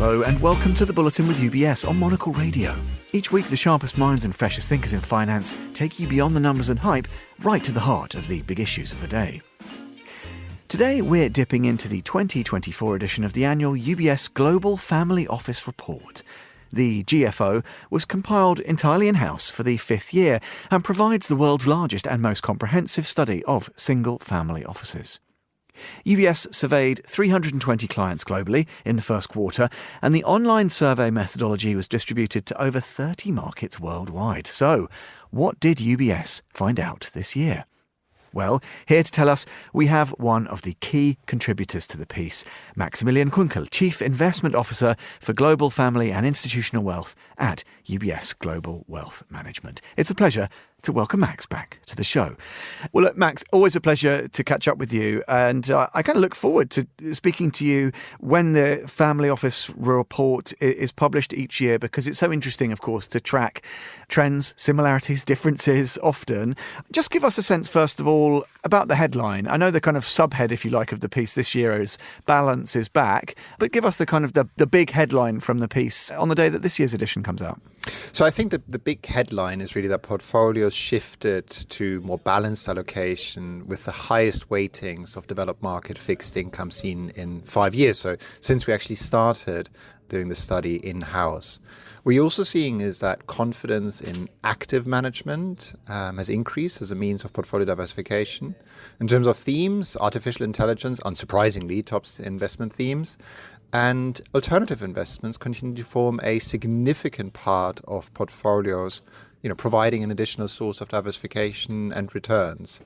Hello and welcome to the Bulletin with UBS on Monocle Radio. Each week, the sharpest minds and freshest thinkers in finance take you beyond the numbers and hype, right to the heart of the big issues of the day. Today, we're dipping into the 2024 edition of the annual UBS Global Family Office Report. The GFO was compiled entirely in-house for the fifth year and provides the world's largest and most comprehensive study of single-family offices. UBS surveyed 320 clients globally in the first quarter, and the online survey methodology was distributed to over 30 markets worldwide. So, what did UBS find out this year? Well, here to tell us, we have one of the key contributors to the piece, Maximilian Kunkel, Chief Investment Officer for Global Family and Institutional Wealth at UBS Global Wealth Management. It's a pleasure to welcome Max back to the show. Well, look, Max, always a pleasure to catch up with you. And I kind of look forward to speaking to you when the Family Office report is published each year, because it's so interesting, of course, to track trends, similarities, differences often. Just give us a sense, first of all, about the headline. I know the kind of subhead, if you like, of the piece this year is Balance is Back, but give us the kind of the big headline from the piece on the day that this year's edition comes out. So I think that the big headline is really that portfolios shifted to more balanced allocation with the highest weightings of developed market fixed income seen in 5 years. So since we actually started doing the study in-house. What you're also seeing is that confidence in active management has increased as a means of portfolio diversification. In terms of themes, artificial intelligence, unsurprisingly, tops investment themes. And alternative investments continue to form a significant part of portfolios, providing an additional source of diversification and returns.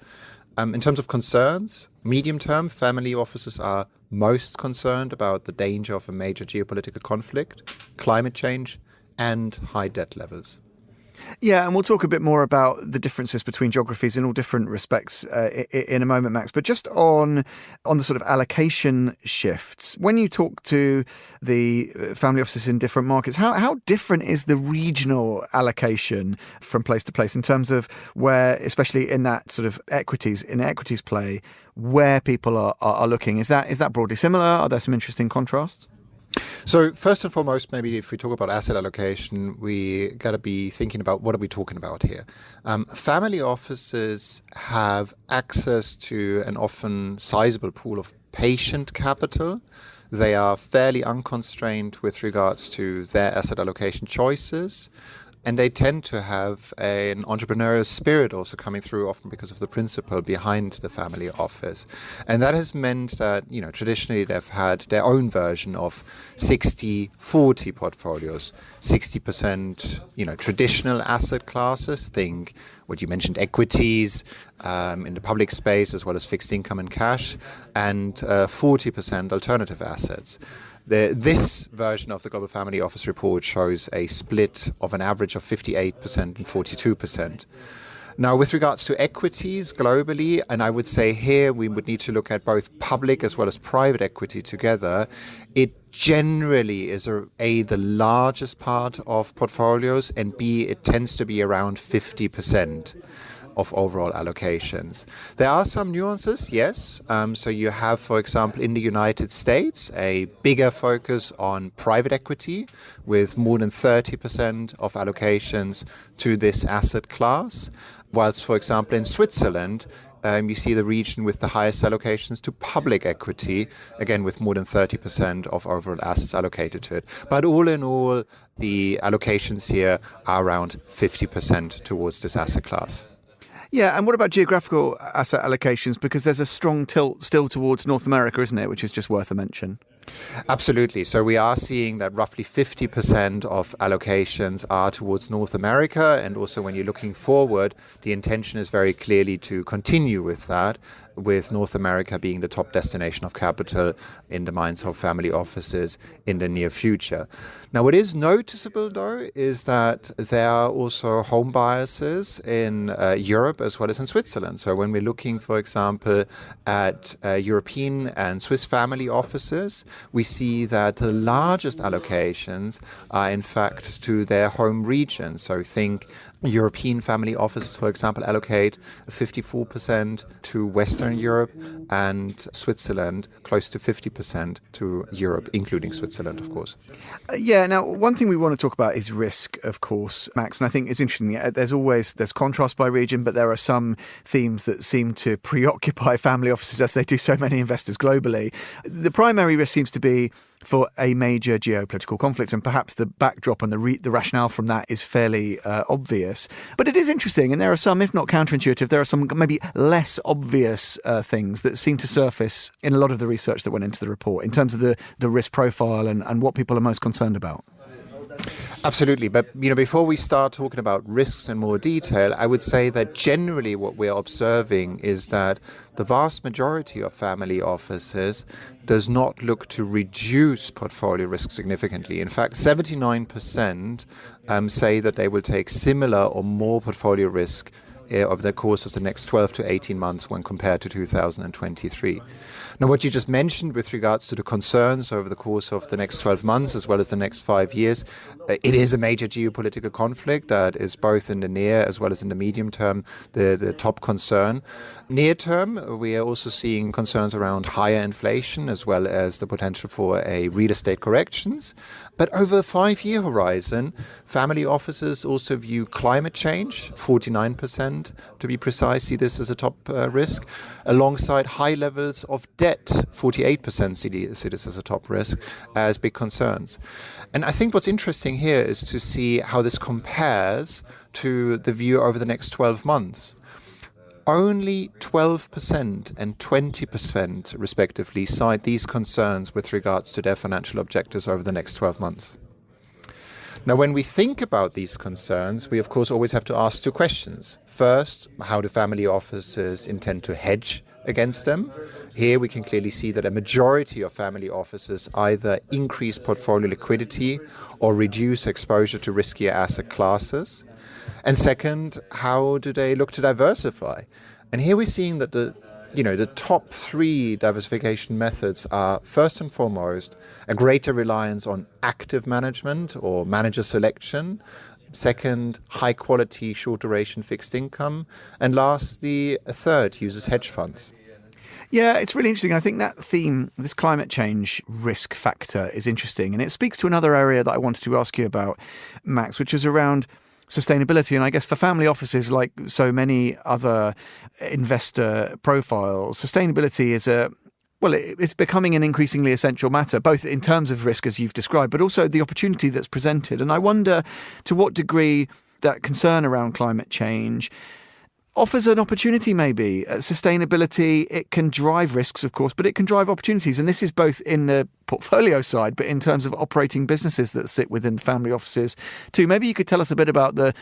In terms of concerns, medium-term, family offices are most concerned about the danger of a major geopolitical conflict, climate change, and high debt levels. Yeah, and we'll talk a bit more about the differences between geographies in all different respects in a moment, Max. But just on the sort of allocation shifts, when you talk to the family offices in different markets, how different is the regional allocation from place to place in terms of where, especially in that sort of equities play, where people are looking? Is that broadly similar? Are there some interesting contrasts? So first and foremost, maybe if we talk about asset allocation, we got to be thinking about what are we talking about here. Family offices have access to an often sizable pool of patient capital. They are fairly unconstrained with regards to their asset allocation choices. And they tend to have an entrepreneurial spirit also coming through, often because of the principle behind the family office. And that has meant that, traditionally they've had their own version of 60-40 portfolios. 60%, traditional asset classes, think what you mentioned, equities in the public space, as well as fixed income and cash, and 40% alternative assets. This version of the Global Family Office report shows a split of an average of 58% and 42%. Now, with regards to equities globally, and I would say here we would need to look at both public as well as private equity together, it generally is the largest part of portfolios, and B, it tends to be around 50% of overall allocations. There are some nuances, yes. So you have, for example, in the United States, a bigger focus on private equity with more than 30% of allocations to this asset class. Whilst, for example, in Switzerland, you see the region with the highest allocations to public equity, again with more than 30% of overall assets allocated to it. But all in all, the allocations here are around 50% towards this asset class. Yeah, and what about geographical asset allocations? Because there's a strong tilt still towards North America, isn't it? Which is just worth a mention. Absolutely. So we are seeing that roughly 50% of allocations are towards North America. And also when you're looking forward, the intention is very clearly to continue with that, with North America being the top destination of capital in the minds of family offices in the near future. Now, what is noticeable, though, is that there are also home biases in Europe as well as in Switzerland. So when we're looking, for example, at European and Swiss family offices, we see that the largest allocations are in fact to their home region. So think European family offices, for example, allocate 54% to Western Europe, and Switzerland close to 50% to Europe, including Switzerland, of course. Now, one thing we want to talk about is risk, of course, Max, and I think it's interesting. There's contrast by region, but there are some themes that seem to preoccupy family offices, as they do so many investors globally. The primary risk seems to be for a major geopolitical conflict, and perhaps the backdrop and the rationale from that is fairly obvious. But it is interesting, and there are some, if not counterintuitive, there are some maybe less obvious things that seem to surface in a lot of the research that went into the report in terms of the risk profile and what people are most concerned about. Absolutely. But, before we start talking about risks in more detail, I would say that generally what we're observing is that the vast majority of family offices does not look to reduce portfolio risk significantly. In fact, 79% say that they will take similar or more portfolio risk over the course of the next 12 to 18 months when compared to 2023. Now, what you just mentioned with regards to the concerns over the course of the next 12 months as well as the next 5 years, it is a major geopolitical conflict that is both in the near as well as in the medium term the top concern. Near term, we are also seeing concerns around higher inflation as well as the potential for a real estate corrections. But over a 5-year horizon, family offices also view climate change, 49% to be precise, see this as a top risk, alongside high levels of debt, 48% see this as a top risk, as big concerns. And I think what's interesting here is to see how this compares to the view over the next 12 months. Only 12% and 20% respectively cite these concerns with regards to their financial objectives over the next 12 months. Now, when we think about these concerns, we of course always have to ask two questions. First, how do family offices intend to hedge against them? Here we can clearly see that a majority of family offices either increase portfolio liquidity or reduce exposure to riskier asset classes. And second, how do they look to diversify? And here we're seeing that the top 3 diversification methods are, first and foremost, a greater reliance on active management or manager selection. Second, high quality, short duration fixed income. And lastly, a third uses hedge funds. Yeah, it's really interesting. I think that theme, this climate change risk factor, is interesting. And it speaks to another area that I wanted to ask you about, Max, which is around sustainability. And I guess for family offices, like so many other investor profiles, sustainability is it's becoming an increasingly essential matter, both in terms of risk, as you've described, but also the opportunity that's presented. And I wonder to what degree that concern around climate change offers an opportunity, maybe. Sustainability, it can drive risks, of course, but it can drive opportunities. And this is both in the portfolio side, but in terms of operating businesses that sit within family offices too. Maybe you could tell us a bit about the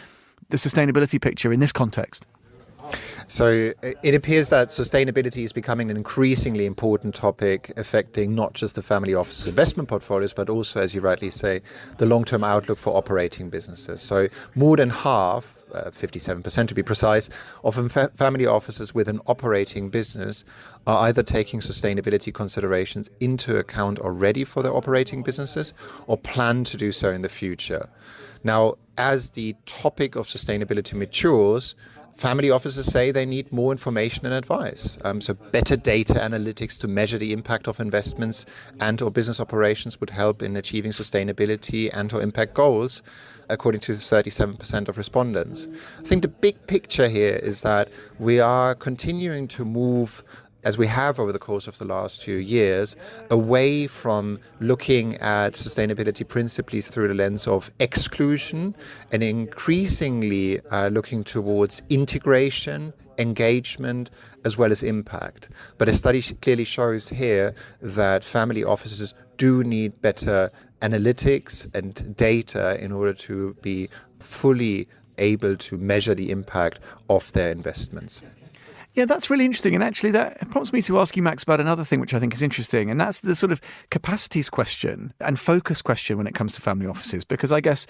sustainability picture in this context. So it appears that sustainability is becoming an increasingly important topic affecting not just the family office investment portfolios, but also, as you rightly say, the long-term outlook for operating businesses. So more than half, 57% to be precise, of family offices with an operating business are either taking sustainability considerations into account already for their operating businesses or plan to do so in the future. Now, as the topic of sustainability matures, family offices say they need more information and advice. So better data analytics to measure the impact of investments and or business operations would help in achieving sustainability and or impact goals, according to 37% of respondents. I think the big picture here is that we are continuing to move, as we have over the course of the last few years, away from looking at sustainability principally through the lens of exclusion and increasingly looking towards integration, engagement, as well as impact. But a study clearly shows here that family offices do need better analytics and data in order to be fully able to measure the impact of their investments. Yeah, that's really interesting. And actually that prompts me to ask you, Max, about another thing which I think is interesting. And that's the sort of capacities question and focus question when it comes to family offices. Because I guess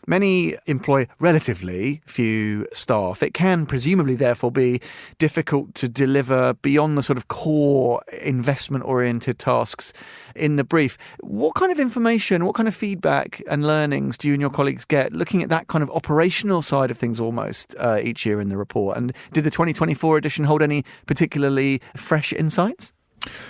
Many employ relatively few staff. It can presumably therefore be difficult to deliver beyond the sort of core investment-oriented tasks in the brief. What kind of information, what kind of feedback and learnings do you and your colleagues get looking at that kind of operational side of things almost each year in the report? And did the 2024 edition hold any particularly fresh insights?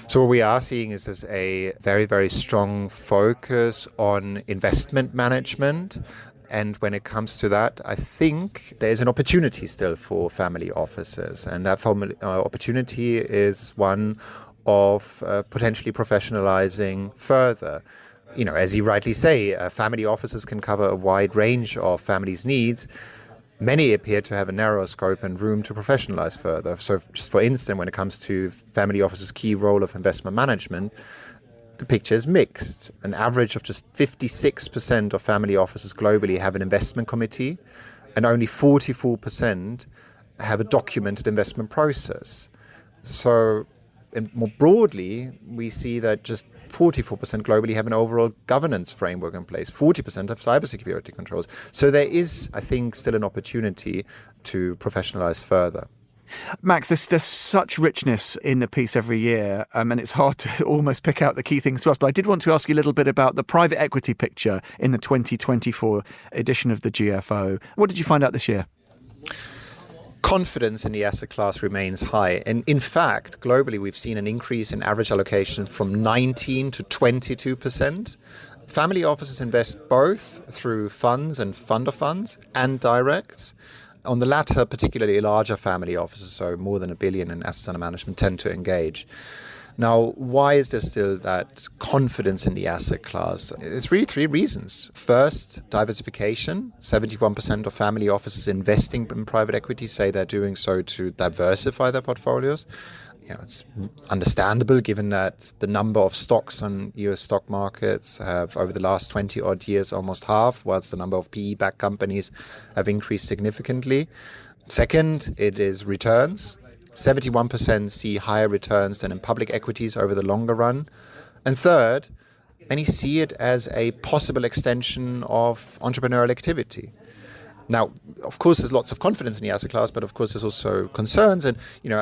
So what we are seeing is there's a very, very strong focus on investment management. And when it comes to that, I think there's an opportunity still for family offices. And that opportunity is one of potentially professionalizing further. You know, as you rightly say, family offices can cover a wide range of families' needs. Many appear to have a narrower scope and room to professionalize further. So just for instance, when it comes to family offices' key role of investment management, the picture is mixed. An average of just 56% of family offices globally have an investment committee, and only 44% have a documented investment process. So more broadly, we see that just 44% globally have an overall governance framework in place. 40% have cybersecurity controls. So there is, I think, still an opportunity to professionalize further. Max, there's such richness in the piece every year, and it's hard to almost pick out the key things to us. But I did want to ask you a little bit about the private equity picture in the 2024 edition of the GFO. What did you find out this year? Confidence in the asset class remains high. And in fact, globally, we've seen an increase in average allocation from 19 to 22%. Family offices invest both through funds and fund of funds and directs. On the latter, particularly larger family offices, so more than $1 billion in assets under management, tend to engage. Now, why is there still that confidence in the asset class? It's really three reasons. First, diversification. 71% of family offices investing in private equity say they're doing so to diversify their portfolios. You know, it's understandable given that the number of stocks on US stock markets have over the last 20 odd years almost halved, whilst the number of PE-backed companies have increased significantly. Second, it is returns. 71% see higher returns than in public equities over the longer run. And third, many see it as a possible extension of entrepreneurial activity. Now, of course, there's lots of confidence in the asset class, but of course, there's also concerns. And,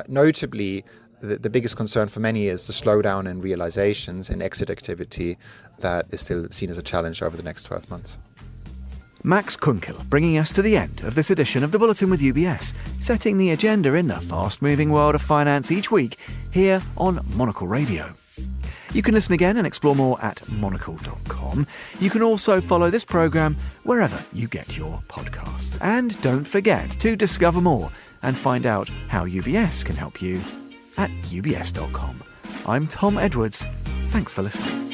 notably, the biggest concern for many is the slowdown in realizations and exit activity that is still seen as a challenge over the next 12 months. Max Kunkel bringing us to the end of this edition of the Bulletin with UBS, setting the agenda in the fast-moving world of finance each week here on Monocle Radio. You can listen again and explore more at monocle.com. You can also follow this programme wherever you get your podcasts. And don't forget to discover more and find out how UBS can help you at ubs.com. I'm Tom Edwards. Thanks for listening.